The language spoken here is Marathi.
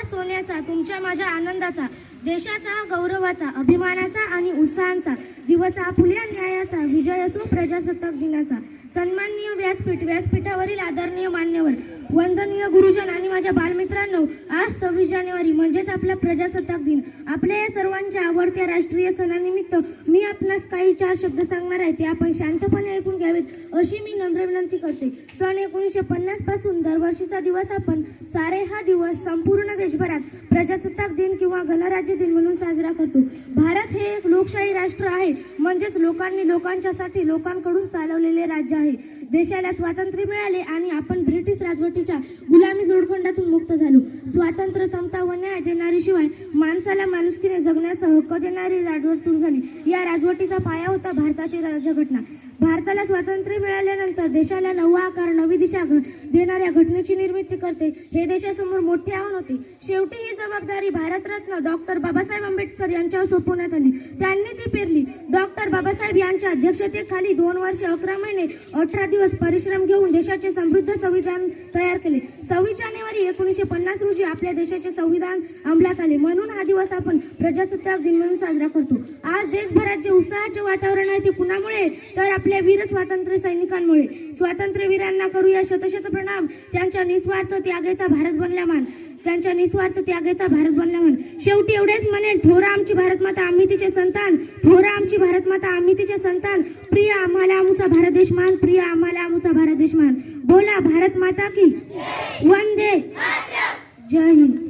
सोन्याचा, तुमच्या माझ्या आनंदाचा, देशाचा गौरवाचा, अभिमानाचा आणि उत्साहाचा दिवस हा फुले न्यायाचा, विजय असो प्रजासत्ताक दिनाचा. सन्माननीय व्यासपीठ, व्यासपीठावरील आदरणीय मान्यवर, वंदनीय गुरुजन आणि माझ्या बालमित्रांनो, आज 26 जानेवारी म्हणजेच आपला प्रजासत्ताक दिन. आपल्या या सर्वांच्या आवडत्या राष्ट्रीय सणानिमित्त मी आपणास काही 4 शब्द सांगणार आहे, ते आपण शांतपणे ऐकून घ्यावेत अशी मी नम्र विनंती करते. सन 1950 पासून दरवर्षीचा दिवस आपण सारे हा दिवस संपूर्ण देशभरात प्रजासत्ताक दिन किंवा गणराज्य दिन म्हणून साजरा करतो. भारत हे एक लोकशाही राष्ट्र आहे, म्हणजेच लोकांनी लोकांच्यासाठी लोकांकडून चालवलेले राज्य आहे. देशाला स्वातंत्र्य मिळाले आणि आपण ब्रिटिश राजवटीच्या गुलामी जोडखंडातून मुक्त झालो. स्वातंत्र्य, समता व न्याय देणारी शिवाय माणसाला माणुसकीने जगण्याचा हक्क देणारी राजवट सुरू झाली. या राजवटीचा पाया होता भारताची राज्यघटना. भारताला स्वातंत्र्य मिळाल्यानंतर देशाला नवा आकार, नवी दिशा देणाऱ्या घटनेची निर्मिती करते हे देशासमोर मोठे आव्हान होते. शेवटी ही जबाबदारी भारतरत्न डॉक्टर बाबासाहेब आंबेडकर यांच्यावर सोपवण्यात आली. त्यांनी ती पेरली. डॉक्टर बाबासाहेब यांच्या अध्यक्षतेखाली 2 वर्षे 11 महिने 18 दिवस परिश्रम घेऊन देशाचे समृद्ध संविधान तयार केले. 26 जानेवारी 1950 रोजी आपल्या देशाचे संविधान अंमलात आले. म्हणून हा दिवस आपण प्रजासत्ताक दिन म्हणून साजरा करतो. आज देशभरात जे उत्साहाचे वातावरण आहे ते कुणामुळे, तर आपल्या वीर स्वातंत्र्य सैनिकांमुळे. स्वातंत्र्यवीरांना करूया शतशत प्रणाम. त्यांच्या निस्वार्थ त्यागेचा भारत बनला मान. त्यांच्या निस्वार्थ त्यागेचा भारत बनला मान. शेवटी एवढेच म्हणेल, थोरा आमची भारतमाता, आम्ही तिचे संतान. थोरा आमची भारतमाता, आम्ही तिचे संतान. प्रिय आम्हाला आमचा भारत देश मान. प्रिय आम्हाला आमचा भारत देश मान. बोला भारत माता की वंदे. जय हिंद.